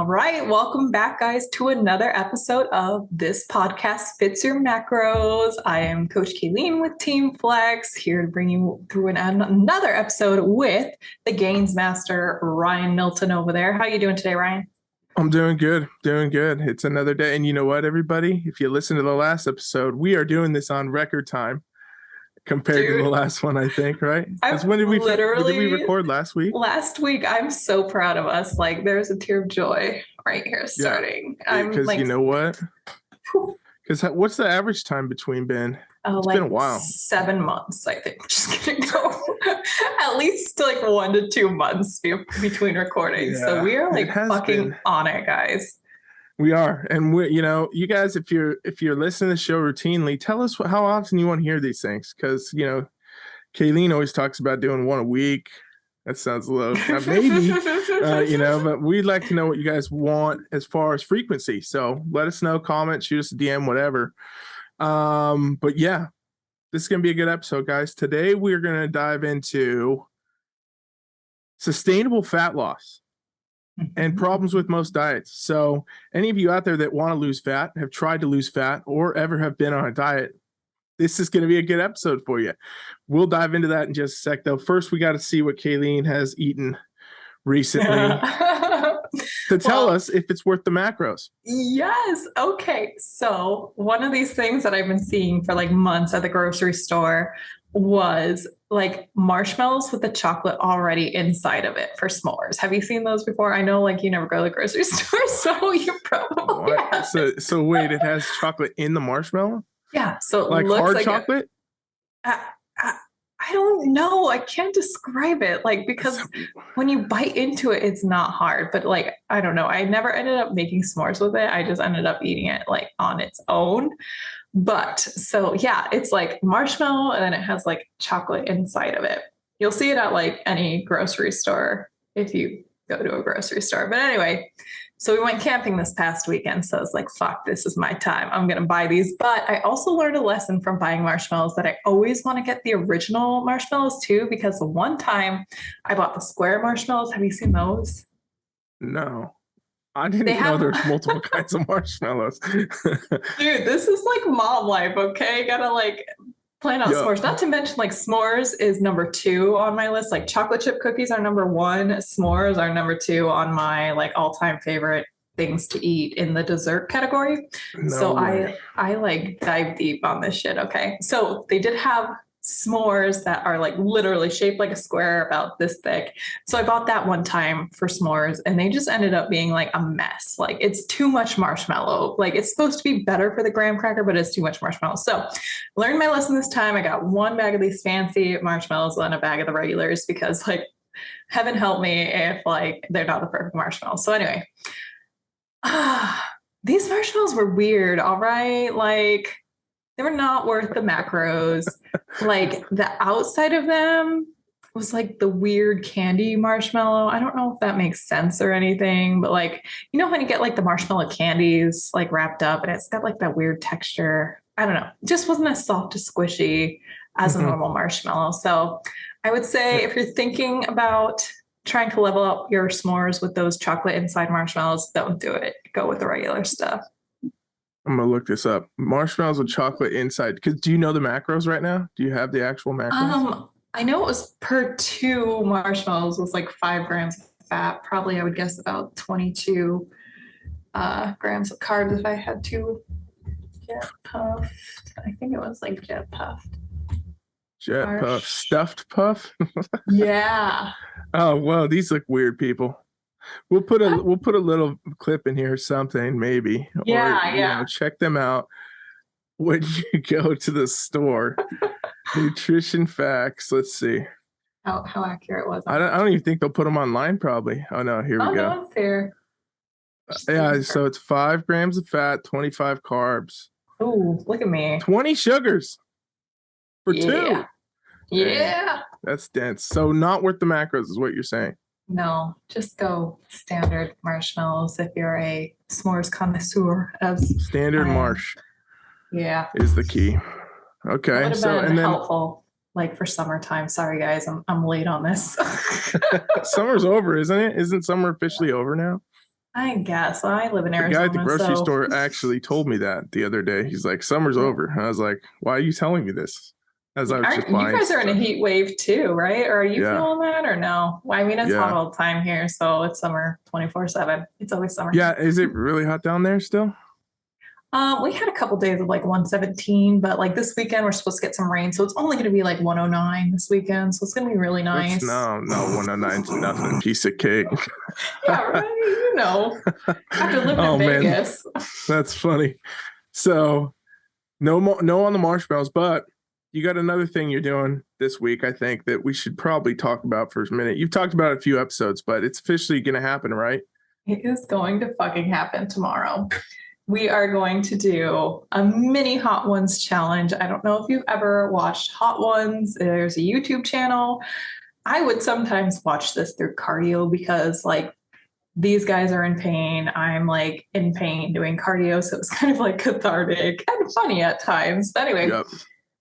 right, welcome back, guys, to another episode of This Podcast Fits Your Macros. I am Coach Cailean with Team Flex, here to bring you through another episode with the Gains Master, Ryan Milton over there. How are you doing today, Ryan? I'm doing good. It's another day. And you know what, everybody? If you listen to the last episode, we are doing this on record time compared to the last one, I think, right? When did we record last week? Last week. I'm so proud of us. Like, there's a tear of joy right here starting. Because you know what? Because what's the average time between been? It's been a while. 7 months, I think. Just kidding. At least like 1 to 2 months between recordings. So we are like fucking on it, guys. We are. And you guys, if you're listening to the show routinely, tell us how often you want to hear these things. Because, Cailean always talks about doing one a week. That sounds low. Maybe, but we'd like to know what you guys want as far as frequency. So let us know, comment, shoot us a DM, whatever. But yeah, this is going to be a good episode, guys. Today, we're going to dive into sustainable fat loss and problems with most diets. So any of you out there that want to lose fat, have tried to lose fat, or ever have been on a diet, this is going to be a good episode for you. We'll dive into that in just a sec, though. First, we got to see what Cailean has eaten recently to tell us if it's worth the macros. Yes. Okay. So one of these things that I've been seeing for like months at the grocery store was like marshmallows with the chocolate already inside of it for s'mores. Have you seen those before? I know like you never go to the grocery store, so you probably have. So wait, it has chocolate in the marshmallow? Yeah. So it like looks hard like chocolate? I don't know. I can't describe it. Like, because when you bite into it, it's not hard, but like, I don't know. I never ended up making s'mores with it. I just ended up eating it like on its own. But so yeah, it's like marshmallow and then it has like chocolate inside of it. You'll see it at like any grocery store if you go to a grocery store. But anyway, so we went camping this past weekend. So I was like, fuck, this is my time. I'm going to buy these. But I also learned a lesson from buying marshmallows that I always want to get the original marshmallows too, because the one time I bought the square marshmallows. Have you seen those? No. I didn't know there's multiple kinds of marshmallows. Dude, this is like mom life, okay? Gotta like plan out s'mores. Not to mention like s'mores is number 2 on my list. Like chocolate chip cookies are number 1. S'mores are number 2 on my like all-time favorite things to eat in the dessert category. I like dive deep on this shit, okay? So they did have s'mores that are like literally shaped like a square about this thick. So I bought that one time for s'mores and they just ended up being like a mess. Like it's too much marshmallow. Like it's supposed to be better for the graham cracker, but it's too much marshmallow. So learned my lesson this time. I got 1 bag of these fancy marshmallows and a bag of the regulars because like heaven help me if like they're not the perfect marshmallows. So anyway, these marshmallows were weird. All right. Like they were not worth the macros. Like the outside of them was like the weird candy marshmallow. I don't know if that makes sense or anything, but like, you know, when you get like the marshmallow candies like wrapped up and it's got like that weird texture. I don't know. It just wasn't as soft as squishy as a normal marshmallow. So I would say if you're thinking about trying to level up your s'mores with those chocolate inside marshmallows, don't do it. Go with the regular stuff. I'm going to look this up. Marshmallows with chocolate inside. Because do you know the macros right now? Do you have the actual macros? I know it was per 2 marshmallows was like 5 grams of fat. Probably I would guess about 22 grams of carbs if I had to get puffed. I think it was like jet puffed. Jet puff. Stuffed puff? Yeah. Oh, whoa. These look weird, people. We'll put a little clip in here or something, maybe. Yeah, or, check them out when you go to the store. Nutrition facts. Let's see. How accurate was it? I don't even think they'll put them online, probably. Oh no, here we go. No, it's there. Yeah, so it's 5 grams of fat, 25 carbs. Oh, look at me. 20 sugars for 2. Yeah. That's dense. So not worth the macros is what you're saying. No, just go standard marshmallows if you're a s'mores connoisseur. As standard marsh. Yeah, is the key. Okay, so and then helpful like for summertime. Sorry guys, I'm late on this. Summer's over, isn't it? Isn't summer officially over now? I guess I live in The guy at the Arizona, grocery so store actually told me that the other day. He's like, "Summer's over." And I was like, "Why are you telling me this?" As I was just you buying guys are in a stuff. heat wave too, right? Or are you Yeah, feeling that or no? Well, I mean, it's hot yeah, all the time here, so it's summer 24/7. It's always summer. yeah. Is it really hot down there still? We had a couple days of like 117, but like this weekend we're supposed to get some rain, so it's only going to be like 109 this weekend. So it's going to be really That's nice. no 109's nothing. Piece of cake. Yeah, right. After living in Oh man, Vegas. that's funny. So no on the marshmallows, but you got another thing you're doing this week, I think, that we should probably talk about for a minute. You've talked about it a few episodes, but it's officially going to happen, right? It is going to fucking happen tomorrow. We are going to do a mini Hot Ones challenge. I don't know if you've ever watched Hot Ones. There's a YouTube channel. I would sometimes watch this through cardio because, like, these guys are in pain. I'm like in pain doing cardio. So it's kind of like cathartic and funny at times. But anyway, Yep.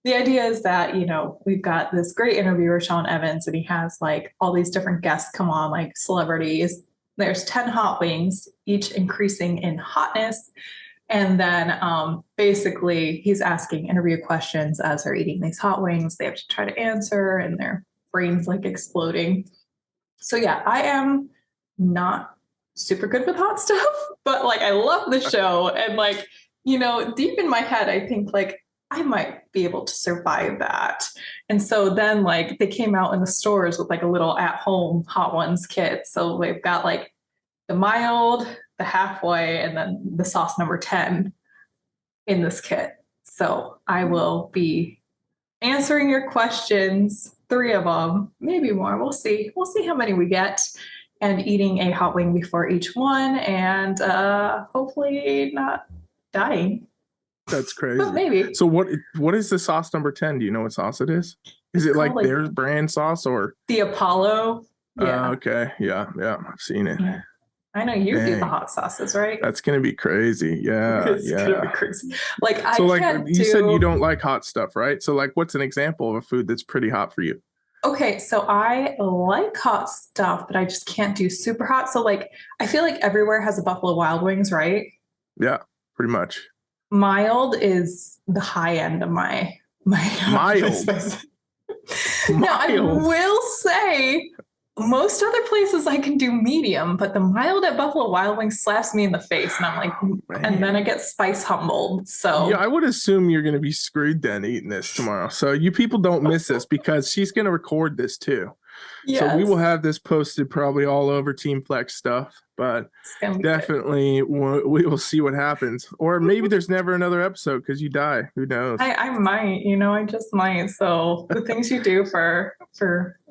the idea is that, we've got this great interviewer, Sean Evans, and he has like all these different guests come on, like celebrities. There's 10 hot wings, each increasing in hotness. And then basically he's asking interview questions as they're eating these hot wings. They have to try to answer and their brains like exploding. So yeah, I am not super good with hot stuff, but like I love the show. And like, deep in my head, I think like I might be able to survive that. And so then like they came out in the stores with like a little at-home Hot Ones kit. So they've got like the mild, the halfway, and then the sauce number 10 in this kit. So I will be answering your questions, 3 of them, maybe more. We'll see. We'll see how many we get, and eating a hot wing before each one, and hopefully not dying. That's crazy. But maybe. So what is the sauce number 10? Do you know what sauce it is? Is it like their brand sauce or the Apollo? Yeah. Okay. Yeah. I've seen it. Yeah. I know you do the hot sauces, right? That's gonna be crazy. Yeah. It's gonna be crazy. Like so you said you don't like hot stuff, right? So like what's an example of a food that's pretty hot for you? Okay, so I like hot stuff, but I just can't do super hot. So like I feel like everywhere has a Buffalo Wild Wings, right? Yeah, pretty much. Mild is the high end of my mild. Now I will say most other places I can do medium, but the mild at Buffalo Wild Wings slaps me in the face, and I'm like, and then I get spice humbled. So yeah, I would assume you're going to be screwed then eating this tomorrow. So you people don't miss this because she's going to record this too. Yes. So we will have this posted probably all over Team Flex stuff, but definitely we will see what happens. Or maybe there's never another episode because you die. Who knows? I might, I just might. So the things you do for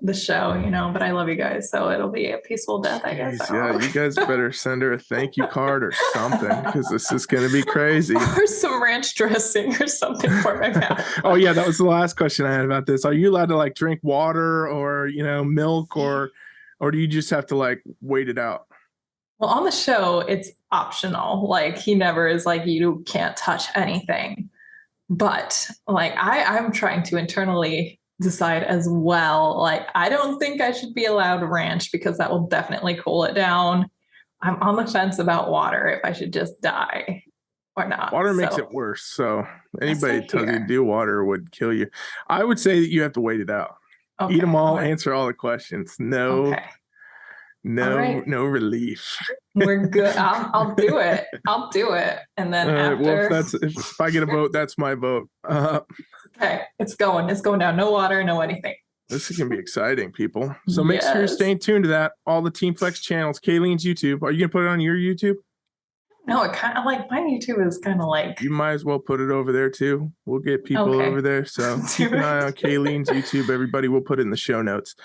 the show, but I love you guys. So it'll be a peaceful death, I guess. Yeah, you guys better send her a thank you card or something because this is going to be crazy. Or some ranch dressing or something for my mouth. Oh, yeah, that was the last question I had about this. Are you allowed to like drink water or, milk or do you just have to like wait it out? Well, on the show, it's optional. Like he never is like, you can't touch anything. But like I'm trying to internally decide as well. Like I don't think I should be allowed ranch because that will definitely cool it down. I'm on the fence about water, if I should just die or not. Water makes it worse. So anybody tells you to do water would kill you. I would say that you have to wait it out. Okay, eat them all, answer all the questions. No relief. We're good. I'll do it. I'll do it. And then after. Well, if I get a vote, that's my vote. Okay, it's going down. No water, no anything. This is gonna be exciting, people. So make sure you're staying tuned to that. All the Team Flex channels, Cailean's YouTube. Are you gonna put it on your YouTube? No, it kind of like my YouTube is kind of like. You might as well put it over there too. We'll get people over there. So keep an eye on Cailean's YouTube. Everybody, will put it in the show notes.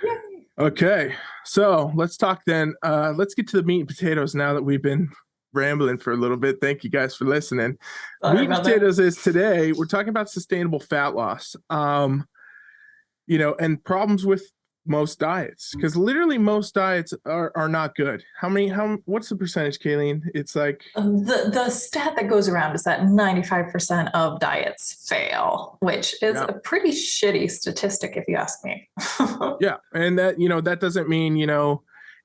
Yay. Okay, so let's talk then. Let's get to the meat and potatoes now that we've been rambling for a little bit. Thank you guys for listening. Meat and potatoes is today. We're talking about sustainable fat loss. And problems with most diets, because literally most diets are not good. What's the percentage, Cailean? It's like the stat that goes around is that 95% of diets fail, which is a pretty shitty statistic if you ask me. Yeah, and that that doesn't mean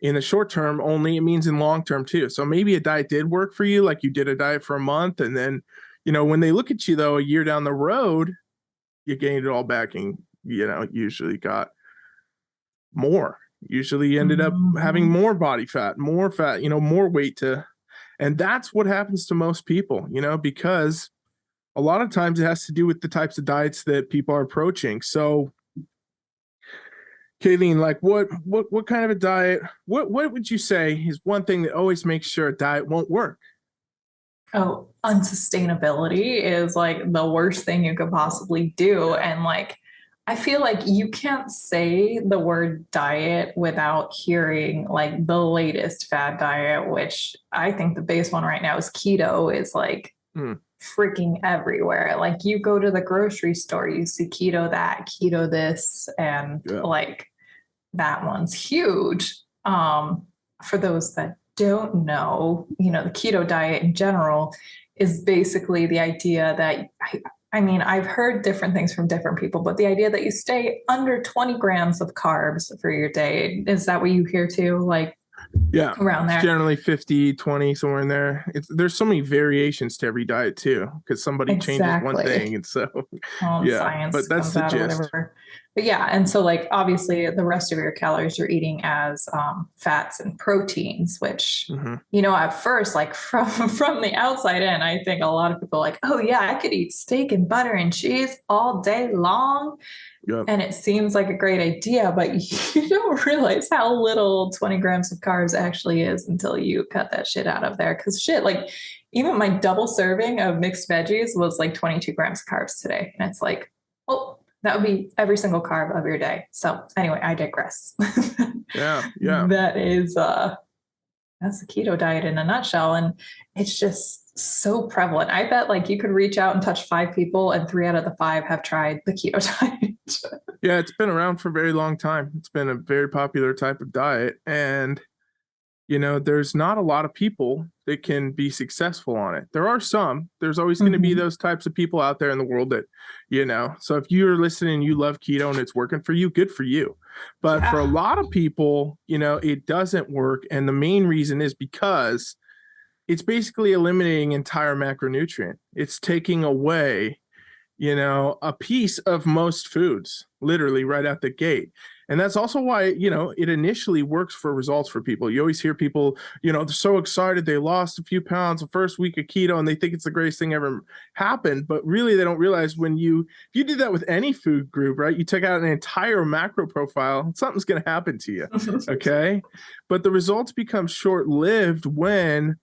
in the short term only, it means in long term too. So maybe a diet did work for you, like you did a diet for a month, and then, you know, when they look at you though a year down the road, you gained it all back and, you know, usually got more. Usually ended up having more body fat, you know, more weight to, and that's what happens to most people, you know, because a lot of times it has to do with the types of diets that people are approaching. So Cailean, like what kind of a diet, what would you say is one thing that always makes sure a diet won't work? Oh, unsustainability is like the worst thing you could possibly do. And like, I feel like you can't say the word diet without hearing like the latest fad diet, which I think the base one right now is keto, is like freaking everywhere. Like you go to the grocery store, you see keto that, keto this, and like that one's huge. For those that don't know, you know, the keto diet in general is basically the idea that I mean, I've heard different things from different people, but the idea that you stay under 20 grams of carbs for your day, is that what you hear too? Like, yeah, around there. It's generally 50, 20, somewhere in there. There's so many variations to every diet too, because somebody changes one thing. And so, science but that's the gist. But yeah, and so like obviously the rest of your calories you're eating as fats and proteins, which you know, at first, like from the outside in, I think a lot of people are like, oh yeah, I could eat steak and butter and cheese all day long. And it seems like a great idea, but you don't realize how little 20 grams of carbs actually is until you cut that shit out of there. Because shit, like even my double serving of mixed veggies was like 22 grams of carbs today. And it's like, well, that would be every single carb of your day. So anyway, I digress. Yeah. That is, that's the keto diet in a nutshell. And it's just so prevalent. I bet like you could reach out and touch 5 people and 3 out of the 5 have tried the keto diet. Yeah, it's been around for a very long time. It's been a very popular type of diet. And, you know, there's not a lot of people that can be successful on it. There are some. There's always going to be those types of people out there in the world that, you know, so if you're listening and you love keto and it's working for you, good for you. But for a lot of people, you know, it doesn't work. And the main reason is because it's basically eliminating entire macronutrient. It's taking away, you know, a piece of most foods, literally right out the gate. And that's also why, you know, it initially works for results for people. You always hear people, you know, they're so excited they lost a few pounds the first week of keto and they think it's the greatest thing ever happened. But really, they don't realize if you did that with any food group, right? You took out an entire macro profile, something's going to happen to you. Okay. But the results become short-lived when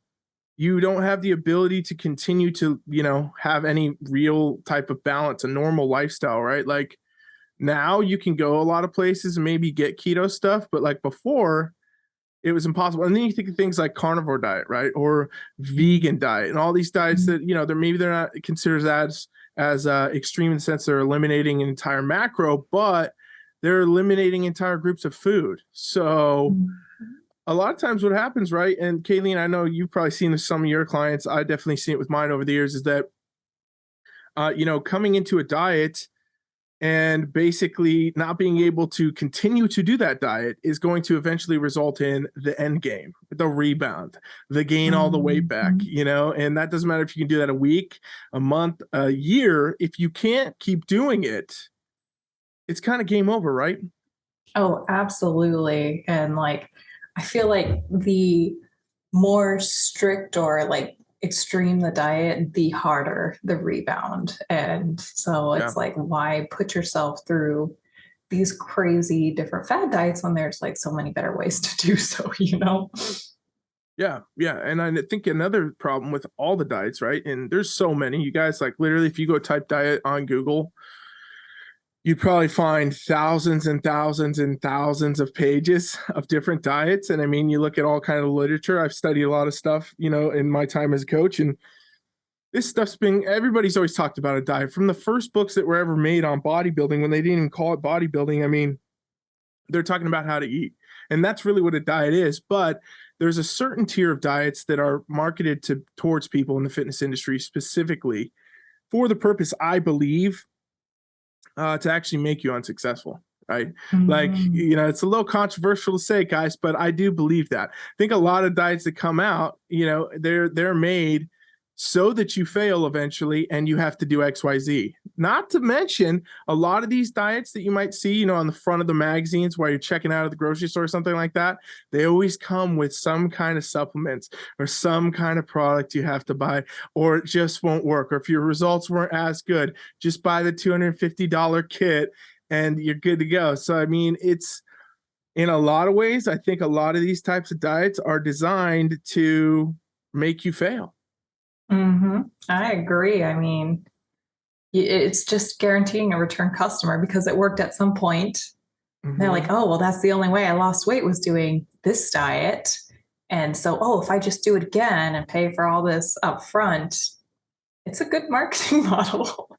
you don't have the ability to continue to, you know, have any real type of balance, a normal lifestyle, right? Like now you can go a lot of places and maybe get keto stuff, but like before it was impossible. And then you think of things like carnivore diet, right? Or vegan diet and all these diets that, you know, they're not considered as extreme in the sense they're eliminating an entire macro, but they're eliminating entire groups of food. So a lot of times what happens, right? And Cailean, I know you've probably seen this with some of your clients. I definitely seen it with mine over the years, is that, you know, coming into a diet and basically not being able to continue to do that diet is going to eventually result in the end game, the rebound, the gain all the weight back, you know, and that doesn't matter if you can do that a week, a month, a year. If you can't keep doing it, it's kind of game over, right? Oh, absolutely. And like, I feel like the more strict or like extreme the diet, the harder the rebound. And so it's like, why put yourself through these crazy different fad diets when there's like so many better ways to do so, you know? Yeah. And I think another problem with all the diets, right? And there's so many, you guys, like literally, if you go type diet on Google, you'd probably find thousands and thousands and thousands of pages of different diets. And I mean, you look at all kind of literature. I've studied a lot of stuff, you know, in my time as a coach, and this stuff's everybody's always talked about a diet from the first books that were ever made on bodybuilding when they didn't even call it bodybuilding. I mean, they're talking about how to eat, and that's really what a diet is. But there's a certain tier of diets that are marketed towards people in the fitness industry specifically for the purpose, I believe, to actually make you unsuccessful. right? Like, Mhm. you know, it's a little controversial to say, guys, but I do believe that. I think a lot of diets that come out, you know, they're made so that you fail eventually and you have to do XYZ. Not to mention a lot of these diets that you might see, you know, on the front of the magazines while you're checking out at the grocery store or something like that, they always come with some kind of supplements or some kind of product you have to buy, or it just won't work. Or if your results weren't as good, just buy the $250 kit and you're good to go. So, I mean, it's in a lot of ways, I think a lot of these types of diets are designed to make you fail. I agree. I mean, it's just guaranteeing a return customer because it worked at some point. They're like, Mm-hmm. oh, well, that's the only way I lost weight was doing this diet. And so, oh, if I just do it again and pay for all this up front, it's a good marketing model.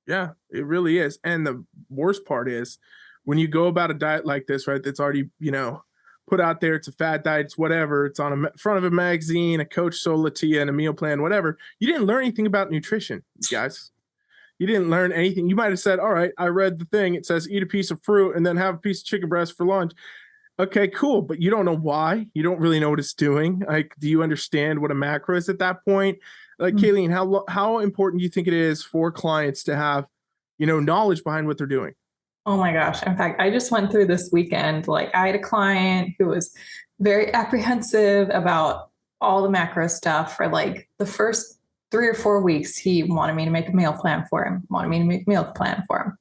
Yeah, it really is. And the worst part is when you go about a diet like this, right, that's already, you know, put out there, it's a fad diet, it's whatever, it's on a front of a magazine, a coach sold it to you and a meal plan, whatever. You didn't learn anything about nutrition, guys. You didn't learn anything. You might have said, all right, I read the thing. It says eat a piece of fruit and then have a piece of chicken breast for lunch. Okay, cool. But you don't know why. You don't really know what it's doing. Like, do you understand what a macro is at that point? Like, Cailean, how important do you think it is for clients to have, you know, knowledge behind what they're doing? Oh my gosh. In fact, I just went through this weekend. Like, I had a client who was very apprehensive about all the macro stuff for like the first 3 or 4 weeks. He wanted me to make a meal plan for him, wanted me to make a meal plan for him.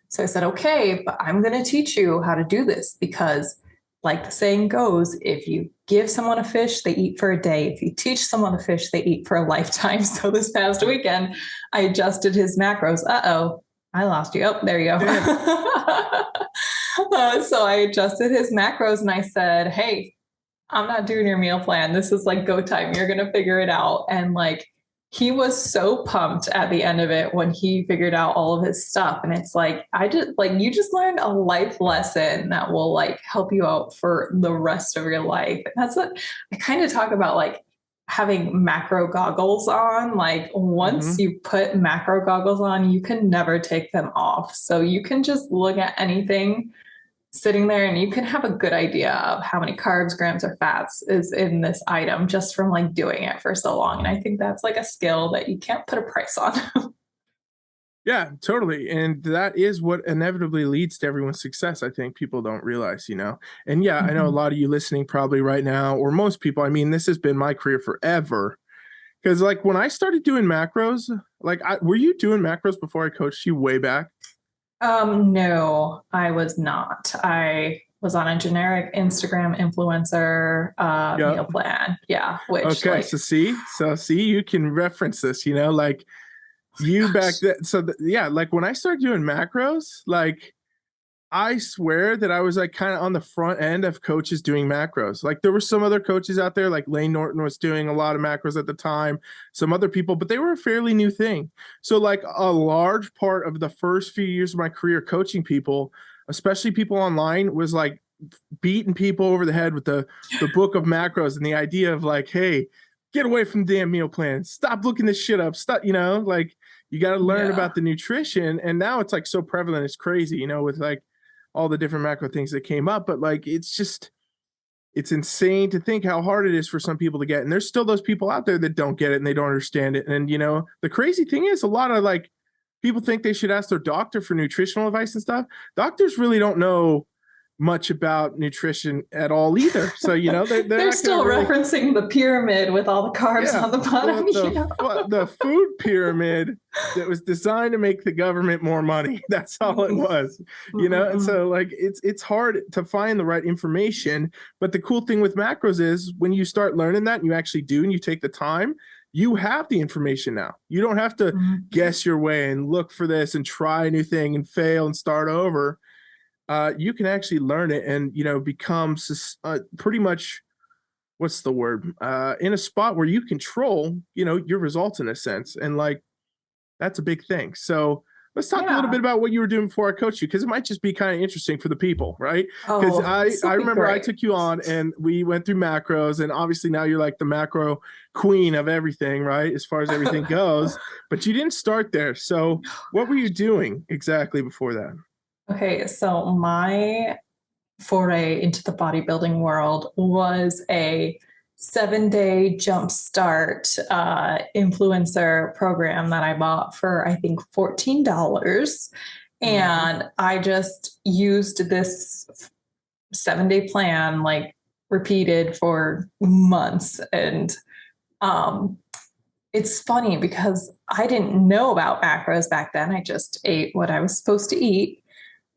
So I said, okay, but I'm going to teach you how to do this because, like the saying goes, if you give someone a fish, they eat for a day. If you teach someone a fish, they eat for a lifetime. So this past weekend, I adjusted his macros. Uh-oh, I lost you. Oh, there you go. So I adjusted his macros and I said, hey, I'm not doing your meal plan. This is like go time. You're going to figure it out. And like, he was so pumped at the end of it when he figured out all of his stuff. And it's like, you just learned a life lesson that will like help you out for the rest of your life. And that's what I kind of talk about, like having macro goggles on. Like once Mm-hmm. you put macro goggles on, you can never take them off. So you can just look at anything sitting there and you can have a good idea of how many carbs, grams, or fats is in this item just from like doing it for so long. And I think that's like a skill that you can't put a price on. Yeah, totally. And that is what inevitably leads to everyone's success. I think people don't realize, you know. And yeah, I know a lot of you listening probably right now, or most people, I mean, this has been my career forever. Because like when I started doing macros, like were you doing macros before I coached you way back? No, I was not. I was on a generic Instagram influencer Yeah. meal plan. Yeah, which Okay, like, so see, you can reference this, you know, like you back gosh. then. So yeah, like when I started doing macros, like I swear that I was like kind of on the front end of coaches doing macros. Like there were some other coaches out there, like Lane Norton was doing a lot of macros at the time, some other people, but they were a fairly new thing. So like a large part of the first few years of my career coaching people, especially people online, was like beating people over the head with the book of macros and the idea of like, hey, get away from the damn meal plan. Stop looking this shit up. Stop, you know, like you got to learn Yeah. about the nutrition. And now it's like so prevalent, it's crazy, you know, with like all the different macro things that came up. But like it's insane to think how hard it is for some people to get. And there's still those people out there that don't get it and they don't understand it. And you know, the crazy thing is a lot of like people think they should ask their doctor for nutritional advice and stuff. Doctors really don't know much about nutrition at all either. So, you know, they're They're not going to still really, referencing the pyramid with all the carbs yeah. on the bottom. Well, the food pyramid that was designed to make the government more money. That's all it was, you know. And so, like, it's hard to find the right information. But the cool thing with macros is when you start learning that, and you actually do, and you take the time, you have the information now. You don't have to guess your way and look for this and try a new thing and fail and start over. You can actually learn it and, you know, become pretty much, what's the word, in a spot where you control, you know, your results in a sense. And like, that's a big thing. So let's talk a little bit Yeah. about what you were doing before I coached you, because it might just be kind of interesting for the people, right? Because Oh, this I will be remember I great. took you on and we went through macros, and obviously now you're like the macro queen of everything, right? As far as everything goes, but you didn't start there. So what were you doing exactly before that? Okay, so my foray into the bodybuilding world was a 7-day jumpstart influencer program that I bought for, I think, $14. And I just used this 7-day plan, like repeated for months. And it's funny because I didn't know about macros back then. I just ate what I was supposed to eat.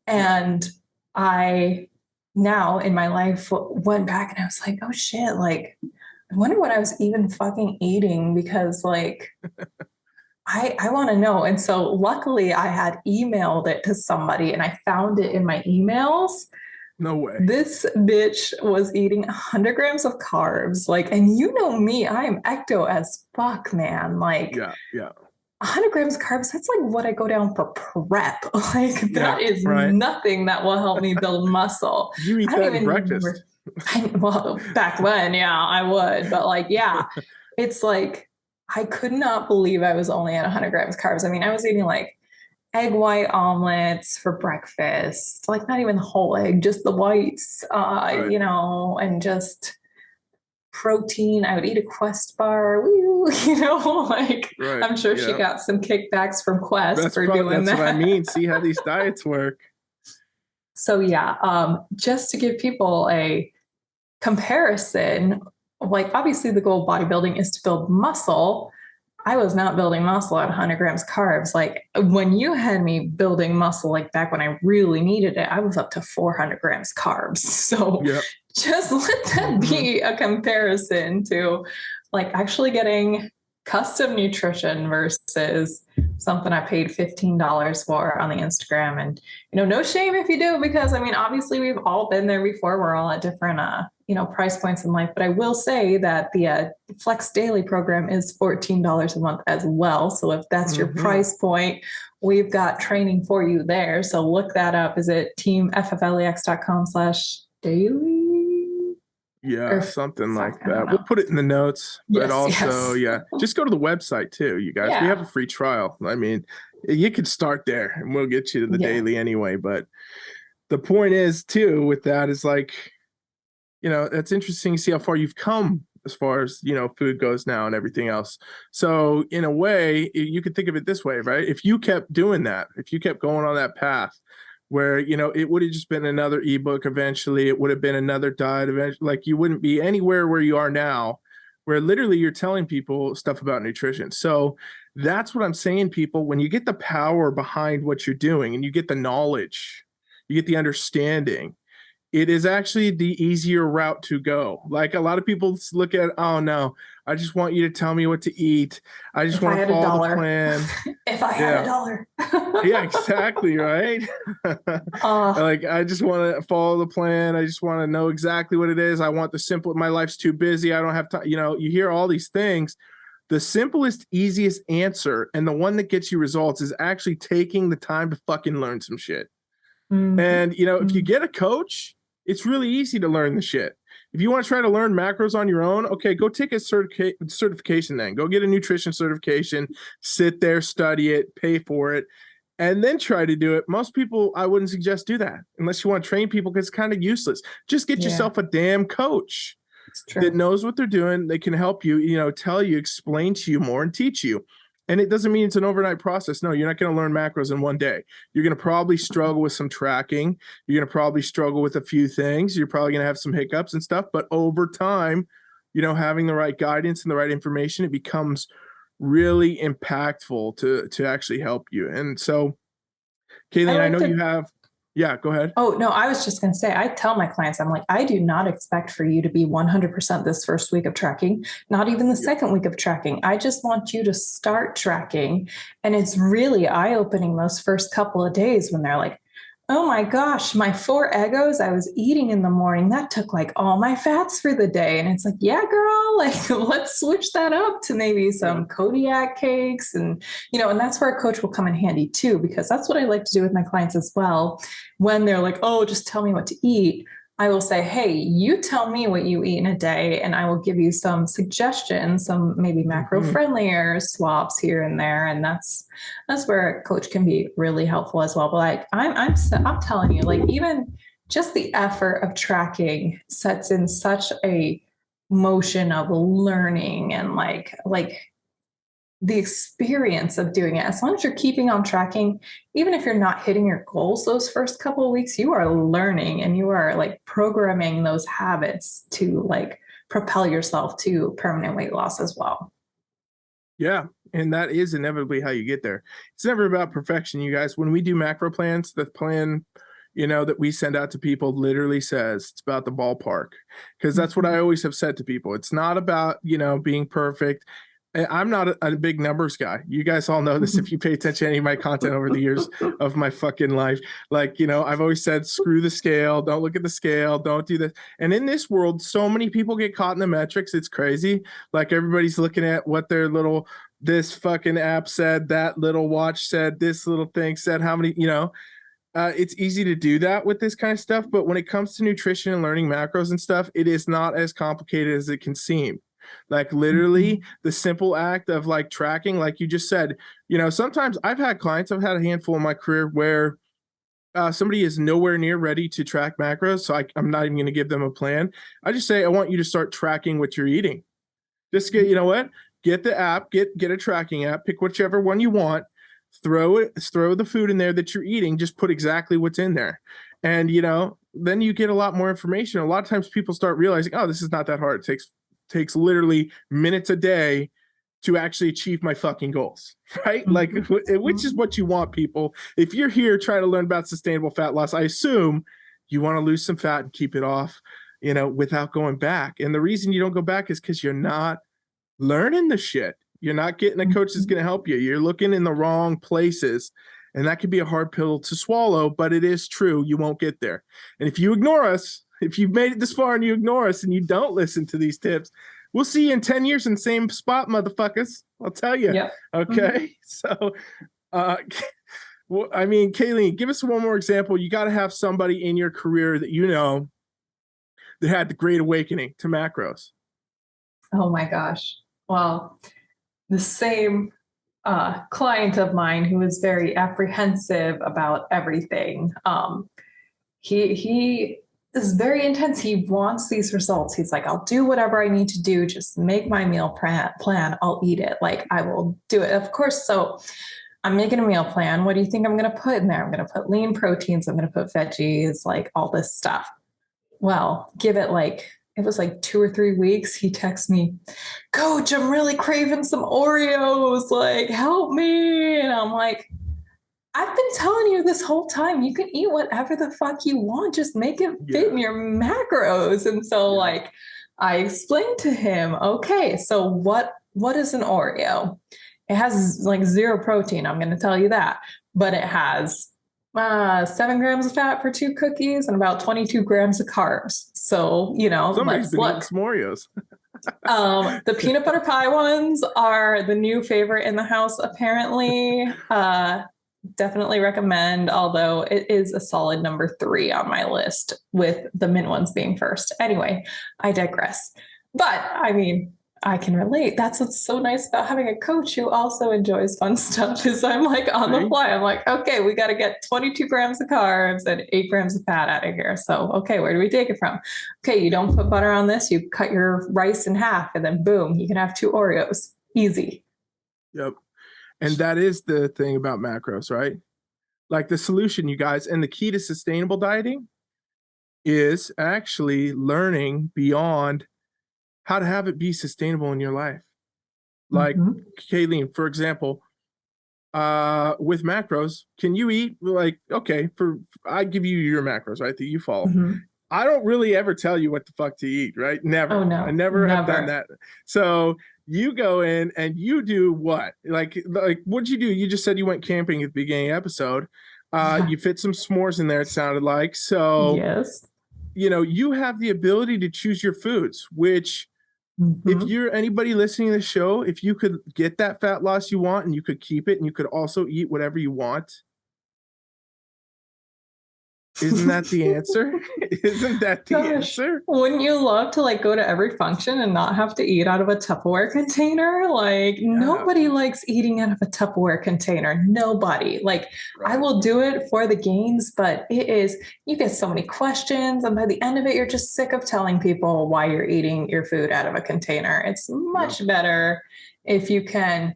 And I now in my life went back and I was like, oh shit, like, I wonder what I was even fucking eating because like, I want to know. And so luckily I had emailed it to somebody and I found it in my emails. No way. This bitch was eating 100 grams of carbs. Like, and you know me, I am ecto as fuck, man. Like, Yeah. 100 grams of carbs, that's like what I go down for prep. Like, that is right. nothing that will help me build muscle. You eat that at breakfast. Well, back then, yeah, I would. But like, yeah, it's like, I could not believe I was only at 100 grams of carbs. I mean, I was eating like egg white omelets for breakfast, like not even the whole egg, just the whites, Right. you know, and just protein. I would eat a Quest bar, woo, you know, like Right. I'm sure she got some kickbacks from Quest for doing that. That's what I mean. See how these diets work. So yeah, just to give people a comparison, like obviously the goal of bodybuilding is to build muscle. I was not building muscle at 100 grams carbs. Like when you had me building muscle, like back when I really needed it, I was up to 400 grams carbs. So just let that be a comparison to like actually getting custom nutrition versus something I paid $15 for on the Instagram. And, you know, no shame if you do, because I mean, obviously we've all been there before. We're all at different, you know, price points in life. But I will say that the Flex Daily program is $14 a month as well. So if that's your price point, we've got training for you there. So look that up. Is it teamfflex.com/daily? Yeah, something like that. We'll put it in the notes, but just go to the website too, you guys. We have a free trial. I mean, you could start there and we'll get you to the daily anyway. But the point is too, with that is like, you know, that's interesting to see how far you've come as far as, you know, food goes now and everything else. So in a way, you could think of it this way, right? If you kept doing that, if you kept going on that path, where, you know, it would have just been another ebook eventually, it would have been another diet eventually, like you wouldn't be anywhere where you are now, where literally you're telling people stuff about nutrition. So that's what I'm saying, people, when you get the power behind what you're doing and you get the knowledge, you get the understanding, it is actually the easier route to go. Like a lot of people look at, oh no, I just want you to tell me what to eat. I just want to follow the plan. If I had $1. Yeah, exactly. Right. Like, I just want to follow the plan. I just want to know exactly what it is. I want the simple, my life's too busy. I don't have time. You know, you hear all these things. The simplest, easiest answer and the one that gets you results is actually taking the time to fucking learn some shit. And, you know, if you get a coach, it's really easy to learn the shit. If you want to try to learn macros on your own, okay, go take a certification then. Go get a nutrition certification, sit there, study it, pay for it, and then try to do it. Most people, I wouldn't suggest do that unless you want to train people because it's kind of useless. Just get yourself a damn coach that knows what they're doing. They can help you, you know, tell you, explain to you more and teach you. And it doesn't mean it's an overnight process. No, you're not going to learn macros in one day. You're going to probably struggle with some tracking. You're going to probably struggle with a few things. You're probably going to have some hiccups and stuff. But over time, you know, having the right guidance and the right information, it becomes really impactful to actually help you. And so, Cailean, I know you have. Yeah, go ahead. Oh, no, I was just going to say, I tell my clients, I'm like, I do not expect for you to be 100% this first week of tracking, not even the second week of tracking. I just want you to start tracking. And it's really eye-opening those first couple of days when they're like, oh my gosh, my 4 Eggos I was eating in the morning, that took like all my fats for the day. And it's like, yeah, girl, like let's switch that up to maybe some Kodiak cakes. And, you know, and that's where a coach will come in handy too, because that's what I like to do with my clients as well. When they're like, oh, just tell me what to eat. I will say, hey, you tell me what you eat in a day, and I will give you some suggestions, some maybe macro friendlier swaps here and there. And that's where a coach can be really helpful as well. But like I'm telling you, like even just the effort of tracking sets in such a motion of learning and like the experience of doing it. As long as you're keeping on tracking, even if you're not hitting your goals those first couple of weeks, you are learning and you are like programming those habits to like propel yourself to permanent weight loss as well. Yeah. And that is inevitably how you get there. It's never about perfection, you guys. When we do macro plans, the plan, that we send out to people literally says it's about the ballpark. Because that's what I always have said to people. It's not about, being perfect. I'm not a big numbers guy. You guys all know this if you pay attention to any of my content over the years of my fucking life. Like, I've always said, screw the scale. Don't look at the scale. Don't do this. And in this world, so many people get caught in the metrics. It's crazy. Like everybody's looking at what their little, this fucking app said, that little watch said, this little thing said, how many, it's easy to do that with this kind of stuff. But when it comes to nutrition and learning macros and stuff, it is not as complicated as it can seem. Like literally the simple act of like tracking, like you just said, sometimes I've had clients, I've had a handful in my career where somebody is nowhere near ready to track macros. So I'm not even going to give them a plan. I just say, I want you to start tracking what you're eating. Just get, get the app, get a tracking app, pick whichever one you want, throw the food in there that you're eating, just put exactly what's in there. And, then you get a lot more information. A lot of times people start realizing, oh, this is not that hard. It takes literally minutes a day to actually achieve my fucking goals, right? Like, which is what you want, people. If you're here trying to learn about sustainable fat loss, I assume you want to lose some fat and keep it off, without going back. And the reason you don't go back is because you're not learning the shit. You're not getting a coach that's going to help you. You're looking in the wrong places. And that can be a hard pill to swallow, but it is true. You won't get there. And if you ignore us, if you've made it this far and you ignore us and you don't listen to these tips, we'll see you in 10 years in the same spot, motherfuckers. I'll tell you. Yep. Okay. So, well, I mean, Cailean, give us one more example. You got to have somebody in your career that that had the great awakening to macros. Oh my gosh. Well, the same client of mine who was very apprehensive about everything. He is very intense. He wants these results. He's like, I'll do whatever I need to do. Just make my meal plan. I'll eat it. Like I will do it. Of course. So I'm making a meal plan. What do you think I'm going to put in there? I'm going to put lean proteins. I'm going to put veggies, like all this stuff. Well, it was like 2 or 3 weeks. He texts me, Coach, I'm really craving some Oreos. Like, help me. And I'm like, I've been telling you this whole time, you can eat whatever the fuck you want. Just make it fit in your macros. And so I explained to him, okay, so what is an Oreo? It has like 0 protein. I'm going to tell you that, but it has 7 grams of fat for 2 cookies and about 22 grams of carbs. So, Somebody's been eating some Oreos. The peanut butter pie ones are the new favorite in the house, apparently. Definitely recommend, although it is a solid number 3 on my list, with the mint ones being first. Anyway, I digress. But I mean, I can relate. That's what's so nice about having a coach who also enjoys fun stuff, is I'm like on the fly. I'm like, okay, we got to get 22 grams of carbs and 8 grams of fat out of here. So, okay, where do we take it from? Okay, you don't put butter on this. You cut your rice in half and then boom, you can have 2 Oreos. Easy. Yep. And that is the thing about macros, right? Like the solution, you guys, and the key to sustainable dieting is actually learning beyond how to have it be sustainable in your life. Like Cailean, for example, with macros, can you eat I give you your macros, right? That you follow. I don't really ever tell you what the fuck to eat, right? Never. Oh, no. I never have done that. So you go in and you do what? Like what'd you do? You just said you went camping at the beginning of the episode. You fit some s'mores in there, it sounded like. So, yes, you have the ability to choose your foods, which if you're anybody listening to the show, if you could get that fat loss you want and you could keep it and you could also eat whatever you want, Isn't that the answer? Isn't that the answer? Wouldn't you love to like go to every function and not have to eat out of a Tupperware container? Like nobody likes eating out of a Tupperware container. Nobody. Like I will do it for the gains, but you get so many questions. And by the end of it, you're just sick of telling people why you're eating your food out of a container. It's much better if you can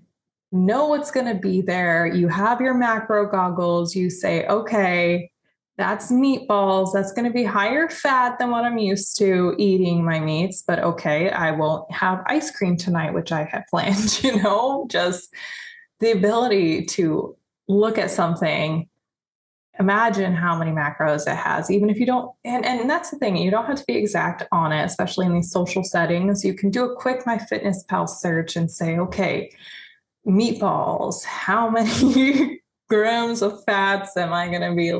know what's going to be there. You have your macro goggles. You say, okay, that's meatballs. That's going to be higher fat than what I'm used to eating my meats. But okay, I won't have ice cream tonight, which I had planned, just the ability to look at something, imagine how many macros it has, even if you don't. And that's the thing, you don't have to be exact on it, especially in these social settings. You can do a quick MyFitnessPal search and say, okay, meatballs, how many grams of fats am I going to be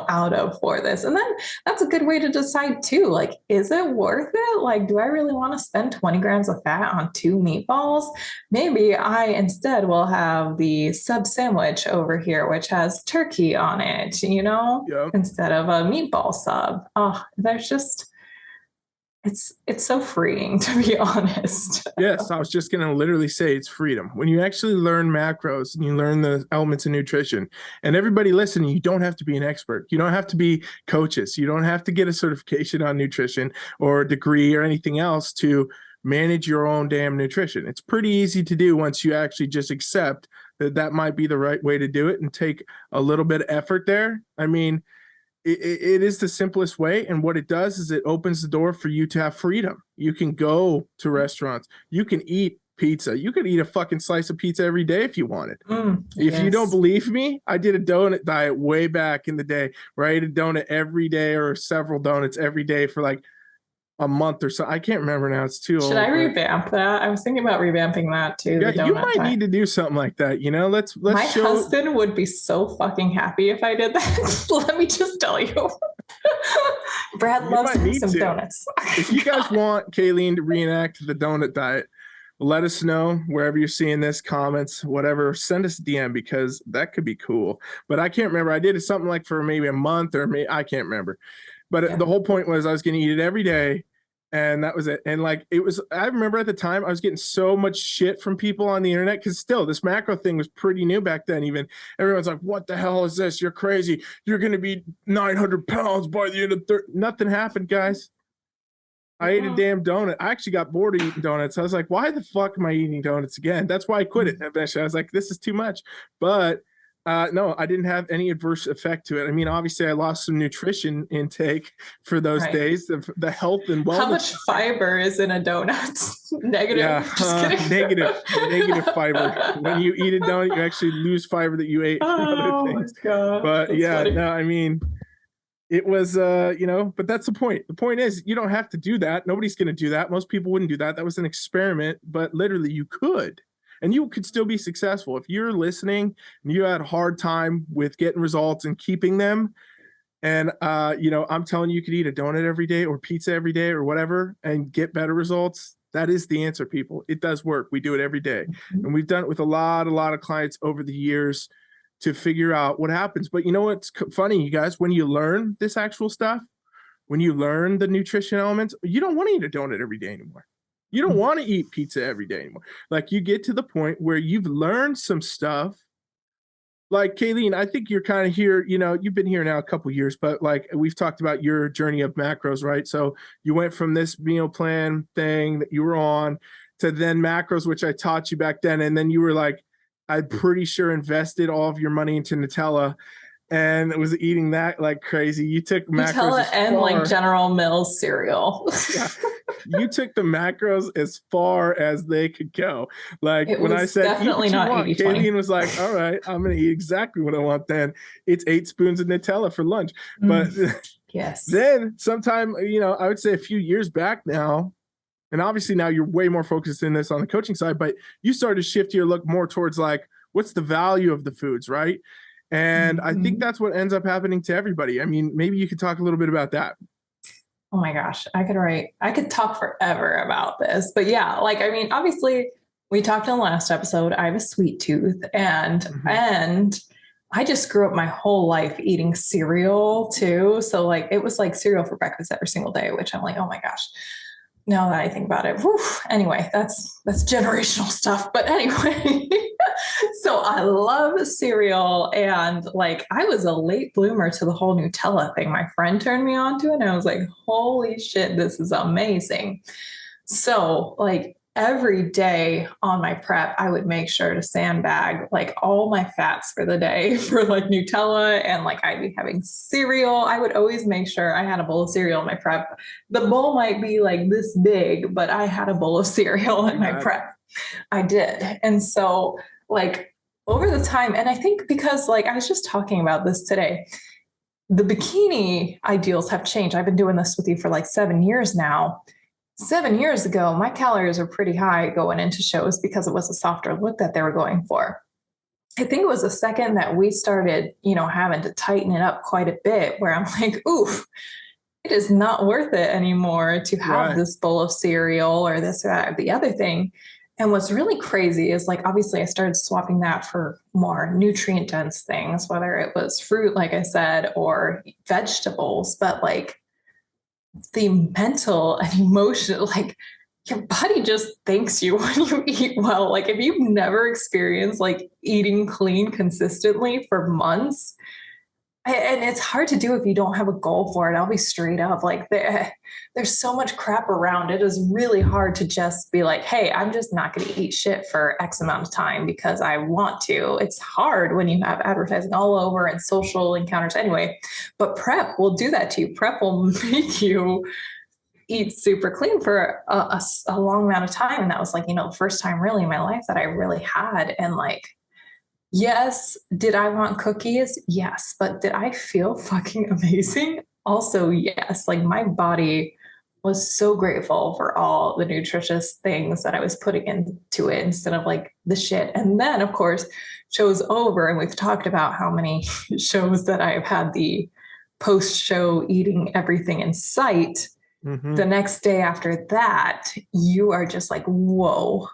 out of for this? And then that's a good way to decide too, like, is it worth it? Like, do I really want to spend 20 grams of fat on 2 meatballs? Maybe I instead will have the sub sandwich over here, which has turkey on it, instead of a meatball sub. Oh, it's so freeing, to be honest. Yes, I was just going to literally say it's freedom. When you actually learn macros and you learn the elements of nutrition, and everybody listening, you don't have to be an expert. You don't have to be coaches. You don't have to get a certification on nutrition or a degree or anything else to manage your own damn nutrition. It's pretty easy to do once you actually just accept that might be the right way to do it and take a little bit of effort there. I mean, it is the simplest way. And what it does is it opens the door for you to have freedom. You can go to restaurants. You can eat pizza. You could eat a fucking slice of pizza every day if you wanted. If you don't believe me, I did a donut diet way back in the day where I ate a donut every day or several donuts every day for like a month or so. I can't remember now. It's too old. Should I revamp that? I was thinking about revamping that too. Yeah, you might need to do something like that. Let's My husband would be so fucking happy if I did that. Let me just tell you. Brad loves some donuts. If you guys want Cailean to reenact the donut diet, let us know wherever you're seeing this, comments, whatever. Send us a DM because that could be cool. But I can't remember. I did something like for maybe a month or I can't remember. But the whole point was I was going to eat it every day. And that was it. And I remember at the time I was getting so much shit from people on the internet because still this macro thing was pretty new back then. Even everyone's like, what the hell is this? You're crazy. You're going to be 900 pounds by the end of Nothing happened, guys. I ate a damn donut. I actually got bored of eating donuts. I was like, why the fuck am I eating donuts again? That's why I quit it. Eventually I was like, this is too much. But no, I didn't have any adverse effect to it. I mean, obviously, I lost some nutrition intake for those days, the health and wellness. How much fiber is in a donut? Negative. Yeah, negative fiber. When you eat a donut, you actually lose fiber that you ate from other things. My God. But that's funny. No, I mean, it was, but that's the point. The point is, you don't have to do that. Nobody's going to do that. Most people wouldn't do that. That was an experiment, but literally you could. And you could still be successful. If you're listening and you had a hard time with getting results and keeping them, and I'm telling you, you could eat a donut every day or pizza every day or whatever and get better results. That is the answer, people. It does work. We do it every day. And we've done it with a lot of clients over the years to figure out what happens. But you know what's funny, you guys? When you learn this actual stuff, when you learn the nutrition elements, you don't want to eat a donut every day anymore. You don't want to eat pizza every day anymore. Like you get to the point where you've learned some stuff. Like Cailean, I think you're kind of here, you've been here now a couple of years, but like we've talked about your journey of macros, right? So you went from this meal plan thing that you were on to then macros, which I taught you back then. And then you were like, I'm pretty sure invested all of your money into Nutella and was eating that like crazy. You took macros Nutella and like General Mills cereal. Yeah. You took the macros as far as they could go. Like when I said, definitely not 80/20. Cailean was like, all right, I'm going to eat exactly what I want then. It's 8 spoons of Nutella for lunch. But yes. Then sometime, I would say a few years back now, and obviously now you're way more focused in this on the coaching side, but you started to shift your look more towards like, what's the value of the foods, right? And I think that's what ends up happening to everybody. I mean, maybe you could talk a little bit about that. Oh my gosh, I could talk forever about this, but yeah, obviously we talked in the last episode, I have a sweet tooth and I just grew up my whole life eating cereal too. So like it was like cereal for breakfast every single day, which I'm like, oh my gosh. Now that I think about it, whew. Anyway, that's generational stuff. But anyway, so I love cereal, and like I was a late bloomer to the whole Nutella thing. My friend turned me on to it, and I was like, holy shit, this is amazing. So like every day on my prep, I would make sure to sandbag like all my fats for the day for like Nutella, and like I'd be having cereal. I would always make sure I had a bowl of cereal in my prep. The bowl might be like this big, but I had a bowl of cereal in my prep. I did. And so like over the time, and I think because like I was just talking about this today, the bikini ideals have changed. I've been doing this with you for like 7 years now. 7 years ago, my calories were pretty high going into shows because it was a softer look that they were going for. I think it was the second that we started, having to tighten it up quite a bit, where I'm like, oof, it is not worth it anymore to have this bowl of cereal or this or that or the other thing. And what's really crazy is like, obviously I started swapping that for more nutrient dense things, whether it was fruit, like I said, or vegetables, but like the mental and emotional, like your body just thanks you when you eat well. Like if you've never experienced like eating clean consistently for months, and it's hard to do if you don't have a goal for it. I'll be straight up. Like there's so much crap around. It is really hard to just be like, hey, I'm just not going to eat shit for X amount of time because I want to. It's hard when you have advertising all over and social encounters anyway. But prep will do that to you. Prep will make you eat super clean for a long amount of time. And that was like, the first time really in my life that I really had. And like, yes. Did I want cookies? Yes. But did I feel fucking amazing? Also, yes. Like my body was so grateful for all the nutritious things that I was putting into it instead of like the shit. And then, of course, show's over. And we've talked about how many shows that I've had the post-show eating everything in sight. Mm-hmm. The next day after that, you are just like, whoa.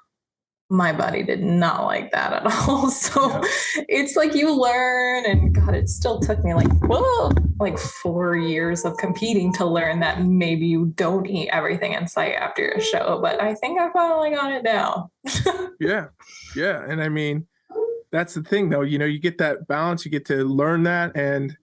My body did not like that at all. So it's like you learn, and God, it still took me like 4 years of competing to learn that maybe you don't eat everything in sight after your show. But I think I finally got it down. Yeah. And I mean, that's the thing though, you get that balance, you get to learn that, and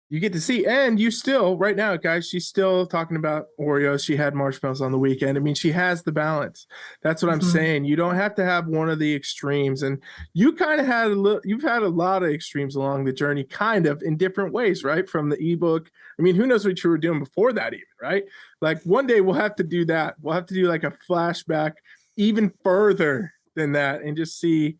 you get to see, and you still, right now, guys, she's still talking about Oreos. She had marshmallows on the weekend. I mean, she has the balance. That's what I'm saying. You don't have to have one of the extremes. And you kind of you've had a lot of extremes along the journey, kind of in different ways, right? From the ebook. I mean, who knows what you were doing before that even, right? Like one day we'll have to do that. We'll have to do like a flashback even further than that and just see,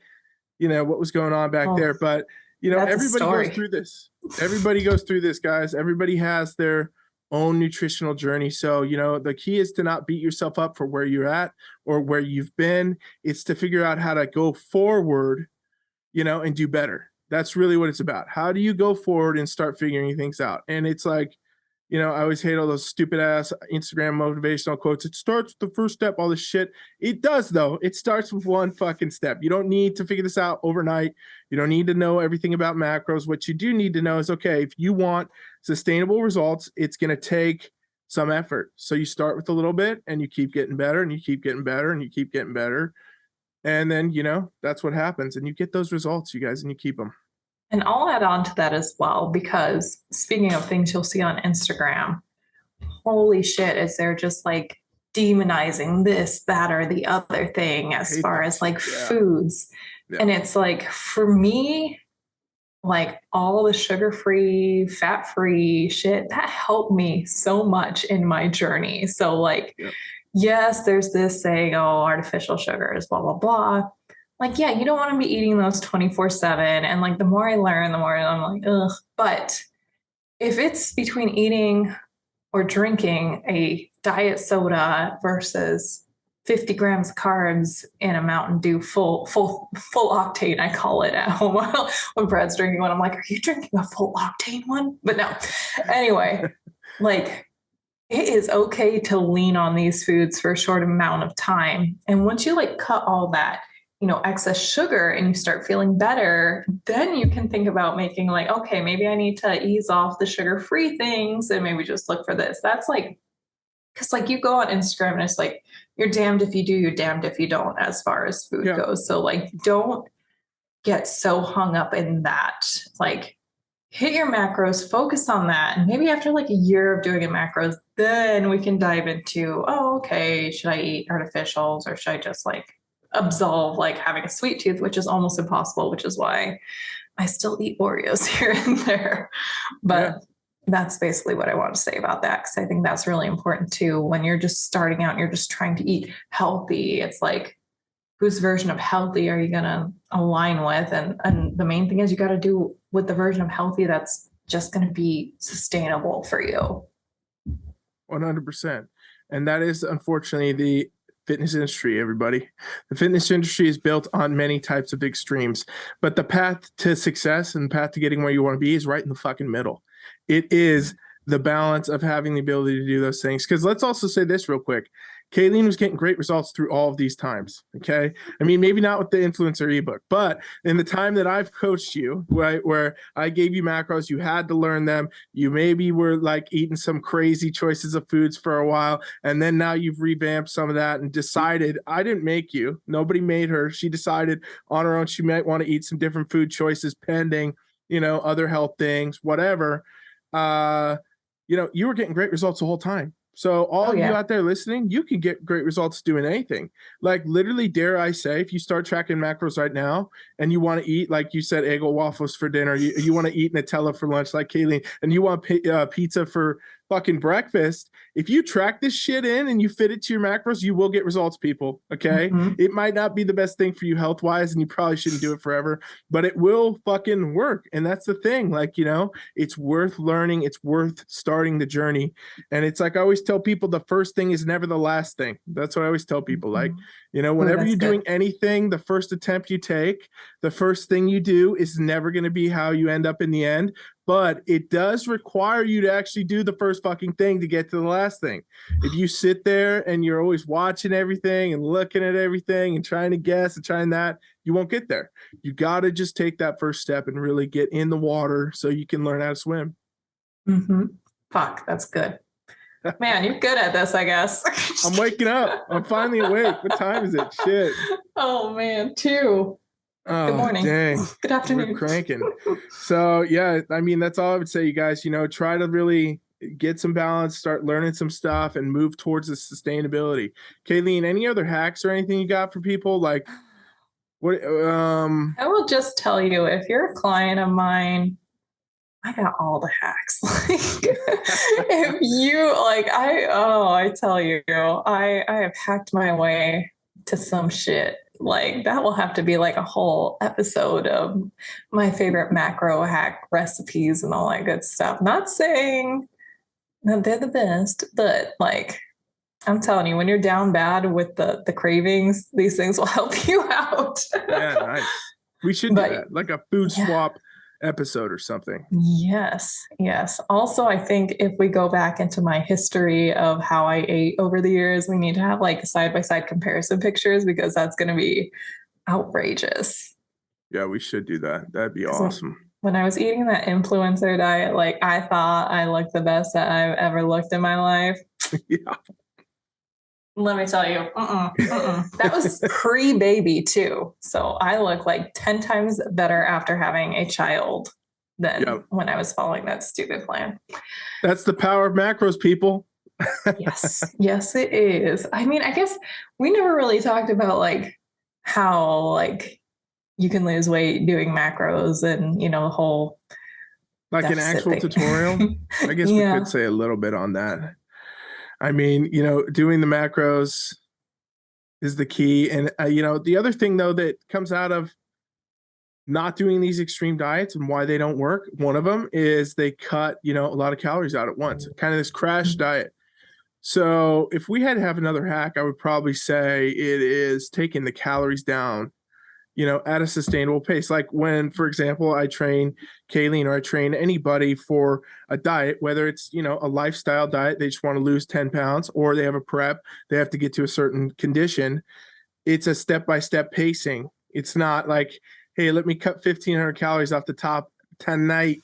what was going on back there. But everybody goes through this. Everybody goes through this, guys. Everybody has their own nutritional journey. So, the key is to not beat yourself up for where you're at or where you've been. It's to figure out how to go forward, and do better. That's really what it's about. How do you go forward and start figuring things out? And it's like, I always hate all those stupid ass Instagram motivational quotes. It starts with the first step, all this shit. It does though. It starts with one fucking step. You don't need to figure this out overnight. You don't need to know everything about macros. What you do need to know is, okay, if you want sustainable results, it's going to take some effort. So you start with a little bit and you keep getting better and you keep getting better and you keep getting better. And then, that's what happens. And you get those results, you guys, and you keep them. And I'll add on to that as well, because speaking of things you'll see on Instagram, holy shit, is there just like demonizing this, that, or the other thing as far as like foods. Yeah. And it's like, for me, like all the sugar-free, fat-free shit, that helped me so much in my journey. So like, yes, there's this saying, oh, artificial sugars, blah, blah, blah. Like, yeah, you don't want to be eating those 24/7. And like, the more I learn, the more I'm like, ugh. But if it's between eating or drinking a diet soda versus 50 grams of carbs in a Mountain Dew full octane, I call it at home when Brad's drinking one. I'm like, are you drinking a full octane one? But no. Anyway, like, it is okay to lean on these foods for a short amount of time. And once you like cut all that excess sugar and you start feeling better, then you can think about making like, okay, maybe I need to ease off the sugar-free things and maybe just look for this. That's like, because like you go on Instagram and it's like, you're damned if you do, you're damned if you don't, as far as food goes. So like, don't get so hung up in that. Like, hit your macros, focus on that. And maybe after like a year of doing a macros, then we can dive into, oh, okay, should I eat artificials or should I just like absolve like having a sweet tooth, which is almost impossible, which is why I still eat Oreos here and there. But that's basically what I want to say about that, because I think that's really important too. When you're just starting out and you're just trying to eat healthy, it's like, whose version of healthy are you going to align with? And the main thing is you got to do with the version of healthy that's just going to be sustainable for you. 100%. And that is unfortunately the fitness industry, everybody. The fitness industry is built on many types of extremes, but the path to success and the path to getting where you want to be is right in the fucking middle. It is the balance of having the ability to do those things. Because let's also say this real quick. Cailean was getting great results through all of these times. Okay. I mean, maybe not with the influencer ebook, but in the time that I've coached you, right, where I gave you macros, you had to learn them. You maybe were like eating some crazy choices of foods for a while. And then now you've revamped some of that and decided, I didn't make you. Nobody made her. She decided on her own she might want to eat some different food choices pending, other health things, whatever. You were getting great results the whole time. So all of you out there listening, you can get great results doing anything. Like literally, dare I say, if you start tracking macros right now and you want to eat, like you said, Eggo waffles for dinner, you want to eat Nutella for lunch like Cailean, and you want pizza for fucking breakfast, if you track this shit in and you fit it to your macros, you will get results, people. Okay. Mm-hmm. It might not be the best thing for you health wise, and you probably shouldn't do it forever, but it will fucking work. And that's the thing. Like, it's worth learning. It's worth starting the journey. And it's like, I always tell people the first thing is never the last thing. That's what I always tell people. Like, whenever you're doing anything, the first attempt you take, the first thing you do is never going to be how you end up in the end. But it does require you to actually do the first fucking thing to get to the last thing. If you sit there and you're always watching everything and looking at everything and trying to guess and trying that, you won't get there. You got to just take that first step and really get in the water so you can learn how to swim. Mm-hmm. Fuck, that's good. Man, you're good at this, I guess. I'm waking up. I'm finally awake. What time is it? Shit. Oh, man, 2. Oh, good morning. Dang. Good afternoon. We're cranking. So, yeah, I mean, that's all I would say, you guys. Try to really get some balance, start learning some stuff, and move towards the sustainability. Cailean, any other hacks or anything you got for people? Like, what? I will just tell you, if you're a client of mine, I got all the hacks. If you I tell you, I have hacked my way to some shit. Like that will have to be like a whole episode of my favorite macro hack recipes and all that good stuff. Not saying that they're the best, but like I'm telling you, when you're down bad with the cravings, these things will help you out. Yeah, nice. We should do that, like a food swap episode or something. Yes. Also, I think if we go back into my history of how I ate over the years, we need to have like side-by-side comparison pictures, because that's going to be outrageous. Yeah, we should do that. That'd be awesome. When I was eating that influencer diet, like I thought I looked the best that I've ever looked in my life. Yeah. Let me tell you, that was pre-baby too. So I look like 10 times better after having a child than when I was following that stupid plan. That's the power of macros, people. Yes, it is. I mean, I guess we never really talked about like how like you can lose weight doing macros and, the whole like an actual tutorial. I guess we could say a little bit on that. I mean, doing the macros is the key. And, the other thing, though, that comes out of not doing these extreme diets and why they don't work, one of them is they cut, a lot of calories out at once, kind of this crash diet. So if we had to have another hack, I would probably say it is taking the calories down, at a sustainable pace. Like when, for example, I train Cailean or I train anybody for a diet, whether it's, a lifestyle diet, they just want to lose 10 pounds, or they have a prep, they have to get to a certain condition. It's a step-by-step pacing It's not like, hey, let me cut 1,500 calories off the top tonight,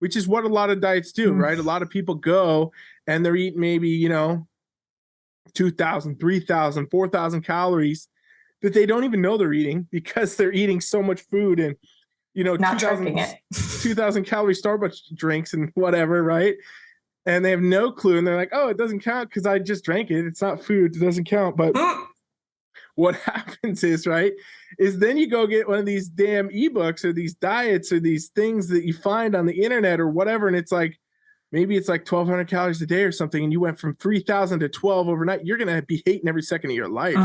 which is what a lot of diets do, right? A lot of people go and they're eating maybe, 2,000, 3,000, 4,000 calories that they don't even know they're eating because they're eating so much food and, not tracking it. 2,000 calorie Starbucks drinks and whatever, right? And they have no clue. And they're like, oh, it doesn't count because I just drank it. It's not food. It doesn't count. But what happens is, right, is then you go get one of these damn ebooks or these diets or these things that you find on the internet or whatever. And it's like, maybe it's like 1,200 calories a day or something. And you went from 3,000 to 12 overnight. You're going to be hating every second of your life.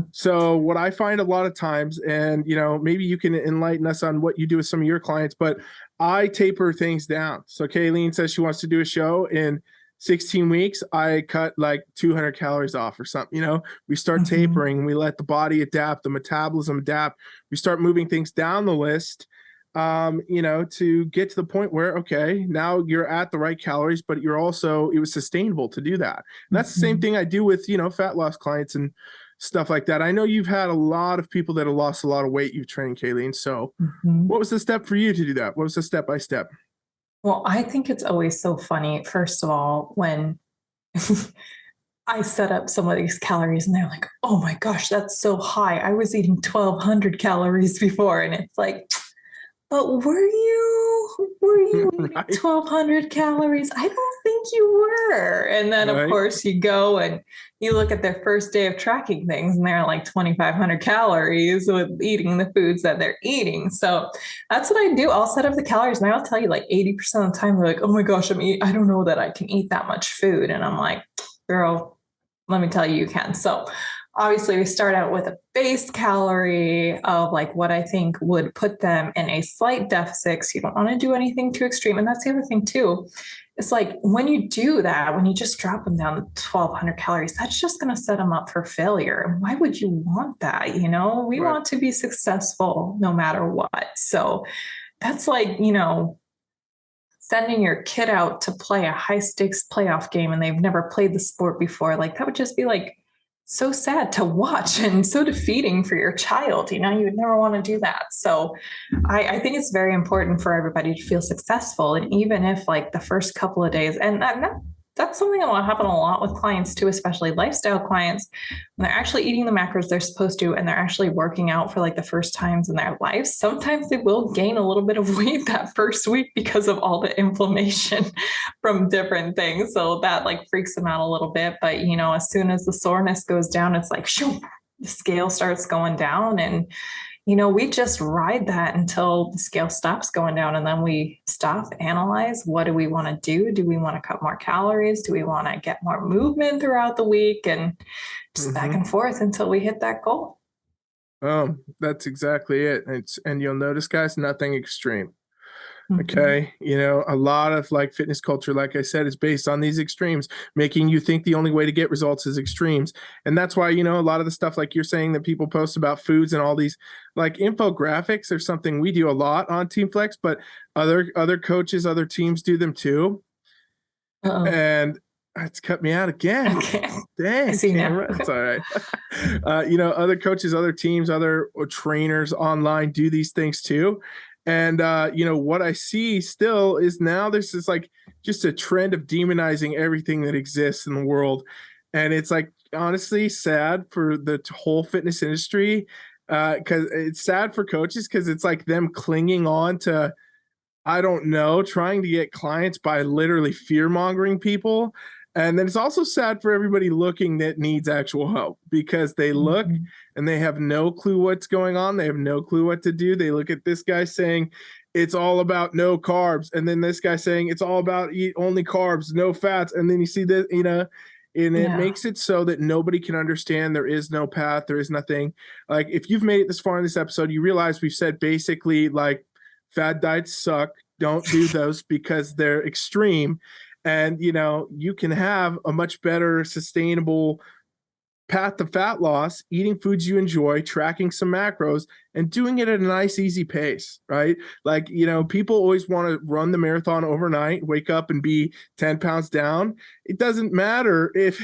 So what I find a lot of times, and, maybe you can enlighten us on what you do with some of your clients, but I taper things down. So Cailean says she wants to do a show in 16 weeks. I cut like 200 calories off or something. We start tapering, we let the body adapt, the metabolism adapt. We start moving things down the list, to get to the point where, okay, now you're at the right calories, but it was sustainable to do that. And that's the same thing I do with, fat loss clients and stuff like that. I know you've had a lot of people that have lost a lot of weight you've trained, Cailean. So what was the step for you to do that? What was the step-by-step? Well, I think it's always so funny, first of all, when I set up some of these calories and they're like, oh my gosh, that's so high. I was eating 1,200 calories before. And it's like, but were you eating 1,200 calories? I don't think you were. And then, of course, you go and you look at their first day of tracking things and they're like 2,500 calories with eating the foods that they're eating. So that's what I do. I'll set up the calories and I'll tell you like 80% of the time, they're like, oh my gosh, I don't know that I can eat that much food. And I'm like, girl, let me tell you, you can. So obviously we start out with a base calorie of like what I think would put them in a slight deficit. So you don't want to do anything too extreme. And that's the other thing too. It's like when you do that, when you just drop them down to 1,200 calories, that's just going to set them up for failure. And why would you want that? We want to be successful no matter what. So that's like, sending your kid out to play a high stakes playoff game and they've never played the sport before. Like that would just be like so sad to watch and so defeating for your child. You would never want to do that. So I think it's very important for everybody to feel successful. And even if like the first couple of days, and that's something that will happen a lot with clients too, especially lifestyle clients, when they're actually eating the macros they're supposed to, and they're actually working out for like the first times in their life. Sometimes they will gain a little bit of weight that first week because of all the inflammation from different things. So that like freaks them out a little bit. But, as soon as the soreness goes down, it's like, shoo, the scale starts going down. And we just ride that until the scale stops going down, and then we stop, analyze, what do we want to do? Do we want to cut more calories? Do we want to get more movement throughout the week? And just back and forth until we hit that goal. Oh, that's exactly it. And you'll notice, guys, nothing extreme. Okay. A lot of like fitness culture, like I said, is based on these extremes, making you think the only way to get results is extremes. And that's why, a lot of the stuff like you're saying that people post about foods and all these like infographics are something we do a lot on Team Flex, but other coaches, other teams do them too. And it's cut me out again. Okay. Dang. I see now. It's all right. Other coaches, other teams, other trainers online do these things too. And, what I see still is now there's this like just a trend of demonizing everything that exists in the world. And it's like, honestly, sad for the whole fitness industry, because it's sad for coaches because it's like them clinging on to, I don't know, trying to get clients by literally fear mongering people. And then it's also sad for everybody looking that needs actual help because they look and they have no clue what's going on. They have no clue what to do. They look at this guy saying it's all about no carbs. And then this guy saying it's all about eat only carbs, no fats. And then you see that, and it makes it so that nobody can understand. There is no path. There is nothing. Like if you've made it this far in this episode, you realize we've said basically like fad diets suck. Don't do those because they're extreme. And, you can have a much better sustainable path to fat loss, eating foods you enjoy, tracking some macros, and doing it at a nice, easy pace, right? Like, people always want to run the marathon overnight, wake up and be 10 pounds down. It doesn't matter if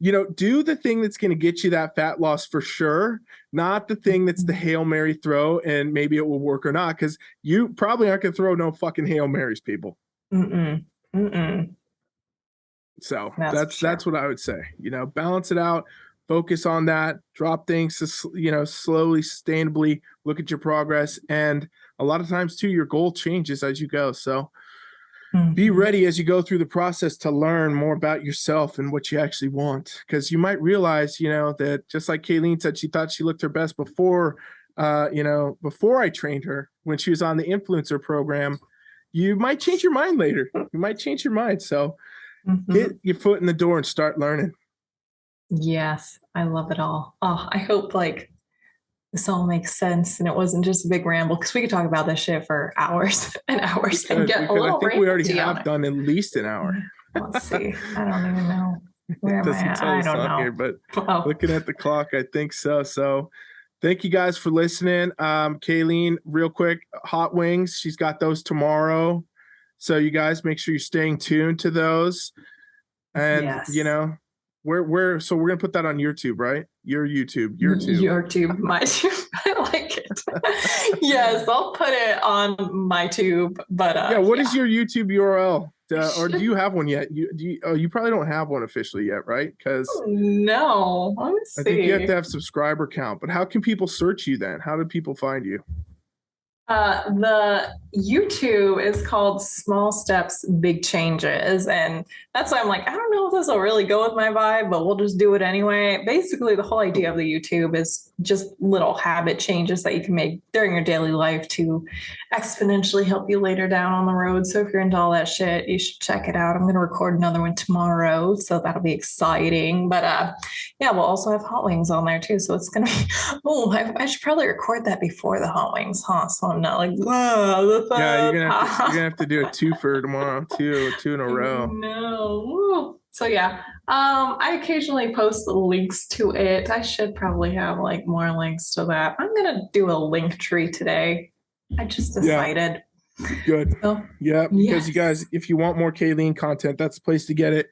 do the thing that's going to get you that fat loss for sure, not the thing that's the Hail Mary throw and maybe it will work or not, because you probably aren't going to throw no fucking Hail Marys, people. So that's what I would say. Balance it out, focus on that, drop things, slowly, sustainably, look at your progress. And a lot of times too, your goal changes as you go. So be ready as you go through the process to learn more about yourself and what you actually want. Because you might realize, that just like Cailean said, she thought she looked her best before I trained her when she was on the influencer program. You might change your mind later. You might change your mind. So get your foot in the door and start learning. Yes, I love it all. Oh, I hope this all makes sense and it wasn't just a big ramble, because we could talk about this shit for hours and hours and get a little. I think we already have done at least an hour. Let's see. I don't even know. Where am I at? I don't know. Here, but looking at the clock, I think so. So thank you guys for listening. Cailean, real quick, hot wings. She's got those tomorrow. So you guys make sure you're staying tuned to those. And so we're gonna put that on YouTube, right? Your YouTube, my tube. I like it. Yes, I'll put it on my tube. But what is your YouTube URL? Or do you have one yet? You probably don't have one officially yet, right? Because no, let me see. I think you have to have subscriber count. But how can people search you then? How do people find you? The YouTube is called Small Steps, Big Changes. And that's why I'm like, I don't know if this will really go with my vibe, but we'll just do it anyway. Basically, the whole idea of the YouTube is just little habit changes that you can make during your daily life to exponentially help you later down on the road. So if you're into all that shit, you should check it out. I'm going to record another one tomorrow, so that'll be exciting. But we'll also have hot wings on there too. So it's going to be, I should probably record that before the hot wings, huh? So I'm not like, you're gonna have to do a two for tomorrow, two in a row. No. So I occasionally post the links to it. I should probably have more links to that. I'm gonna do a link tree today. I just decided. Good. So, because you guys, if you want more Cailean content, that's the place to get it.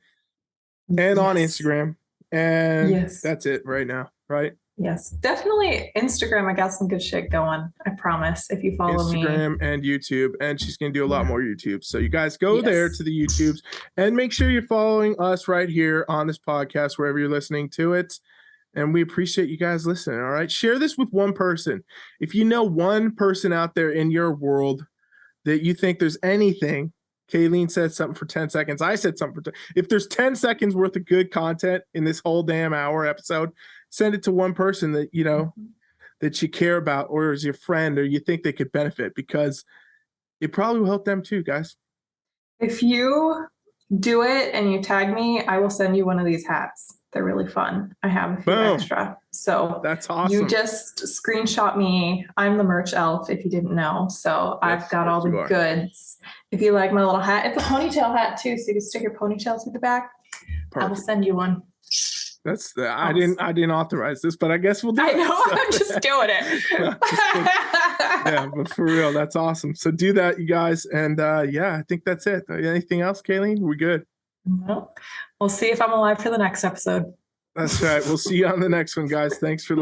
And on Instagram. And that's it right now, right? Yes, definitely Instagram. I got some good shit going. I promise. If you follow me. Instagram and YouTube, and she's going to do a lot more YouTube. So you guys go there to the YouTubes and make sure you're following us right here on this podcast, wherever you're listening to it. And we appreciate you guys listening. All right. Share this with one person. If you know one person out there in your world that you think there's anything, Cailean said something for 10 seconds. I said something for 10. If there's 10 seconds worth of good content in this whole damn hour episode, send it to one person that that you care about, or is your friend, or you think they could benefit, because it probably will help them too, guys. If you do it and you tag me, I will send you one of these hats. They're really fun. I have a few extra. So that's awesome. You just screenshot me. I'm the merch elf, if you didn't know. So I've got all the goods. If you like my little hat, it's a ponytail hat too, so you can stick your ponytail to the back. Perfect. I will send you one. That's I didn't authorize this, but I guess we'll do it. I know, so. I'm just doing it. But for real, that's awesome. So do that, you guys. And I think that's it. Anything else, Cailean? We're good. No. We'll see if I'm alive for the next episode. That's right. We'll see you on the next one, guys. Thanks for listening.